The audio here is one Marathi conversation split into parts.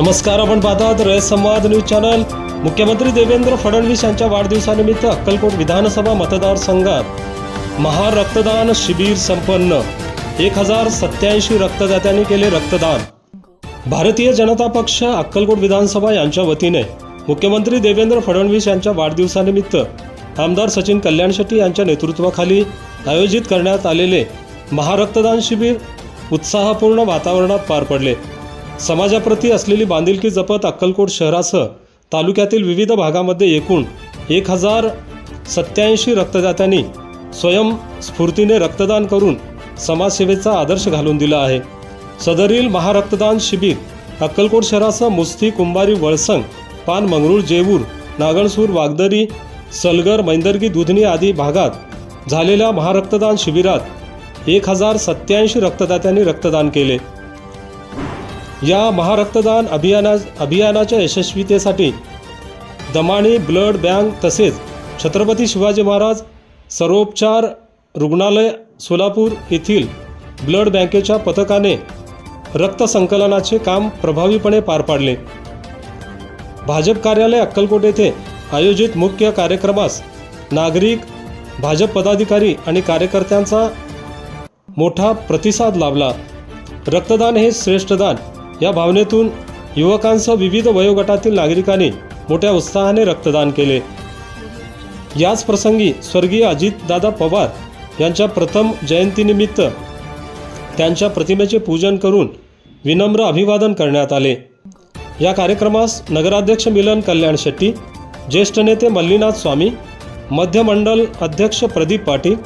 नमस्कार, आपण पाहतात रयत संवाद न्यूज चॅनल। मुख्यमंत्री देवेंद्र फडणवीस यांच्या वाढदिवसानिमित्त अक्कलकोट विधानसभा मतदारसंघात महारक्तदान शिबिर संपन्न। 1087 रक्तदात्यांनी केले रक्तदान। भारतीय जनता पक्ष अक्कलकोट विधानसभा यांच्या वतीने मुख्यमंत्री देवेंद्र फडणवीस यांच्या वाढदिवसानिमित्त आमदार सचिन कल्याण शेट्टी यांच्या नेतृत्वाखाली आयोजित करण्यात आलेले महारक्तदान शिबिर उत्साहपूर्ण वातावरणात पार पडले। समाजाप्रती असलेली बांधिलकी जपत अक्कलकोट शहरासह तालुक्यातील विविध भागामध्ये एकूण 1087 रक्तदात्यांनी स्वयंस्फूर्तीने रक्तदान करून समाजसेवेचा आदर्श घालून दिला आहे। सदरील महारक्तदान शिबिर अक्कलकोट शहरासह मुस्ती, कुंभारी, वळसंग, पान, मंगरूळ, जेऊर, नागणसूर, वागदरी, सलगर, मैंदर्गी, दुधनी आदी भागात झालेल्या महारक्तदान शिबिरात 1087 रक्तदात्यांनी रक्तदान केले। या महारक्तदान अभियानाच्या यशस्वीतेसाठी दमाणी ब्लड बँक तसेच छत्रपती शिवाजी महाराज सर्वोपचार रुग्णालय सोलापूर येथील ब्लड बँकेच्या पथकाने रक्त संकलनाचे काम प्रभावीपणे पार पाडले। भाजप कार्यालय अक्कलकोट येथे आयोजित मुख्य कार्यक्रमास नागरिक, भाजप पदाधिकारी आणि कार्यकर्त्यांचा मोठा प्रतिसाद लाभला। रक्तदान हे श्रेष्ठ दान या भावनेतून युवकांसह विविध वयोगटातील नागरिकांनी मोठ्या उत्साहाने रक्तदान केले। याच प्रसंगी स्वर्गीय अजितदादा पवार यांच्या प्रथम जयंतीनिमित्त त्यांच्या प्रतिमेचे पूजन करून विनम्र अभिवादन करण्यात आले। या कार्यक्रमास नगराध्यक्ष मिलन कल्याण शेट्टी, ज्येष्ठ नेते मल्लीनाथ स्वामी, मध्य मंडल अध्यक्ष प्रदीप पाटील,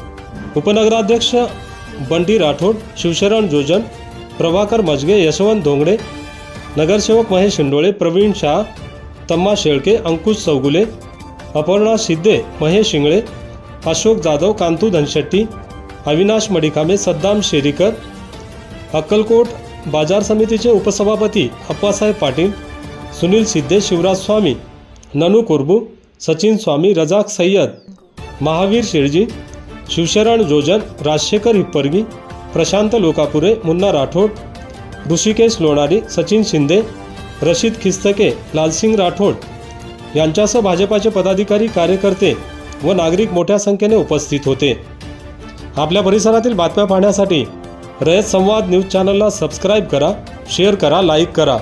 उपनगराध्यक्ष बंटी राठोड, शिवशरण जोजन, प्रभाकर मजगे, यशवंत धोंगडे, नगरसेवक महेश शिंडोळे, प्रवीण शाह, तम्मा शेळके, अंकुश चौगुले, अपर्णा सिद्धे, महेश शिंगळे, अशोक जाधव, कांतू धनशेट्टी, अविनाश मडिकामे, सद्दाम शेरीकर, अक्कलकोट बाजार समितीचे उपसभापती अप्पासाहेब पाटील, सुनील सिद्धे, शिवराज स्वामी, ननू कोरबू, सचिन स्वामी, रजाक सय्यद, महावीर शेळजी, शिवशरण जोजन, राजशेखर हिप्परगी, प्रशांत लोकापुरे, मुन्ना राठोड, ऋषिकेश लोणारी, सचिन शिंदे, रशीद खिस्तके, लालसिंग राठोड यांच्यासह भाजपाचे पदाधिकारी, कार्यकर्ते व नागरिक मोठ्या संख्येने उपस्थित होते। आपल्या परिसरातील बातम्या पाहण्यासाठी रयत संवाद न्यूज चॅनलला सबस्क्राईब करा, शेअर करा, लाईक करा।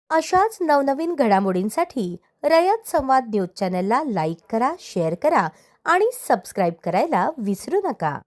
अशाच नवनवीन घडामोडींसाठी रयत संवाद न्यूज चॅनलला लाईक करा, शेअर करा आणि सबस्क्राईब करायला विसरू नका।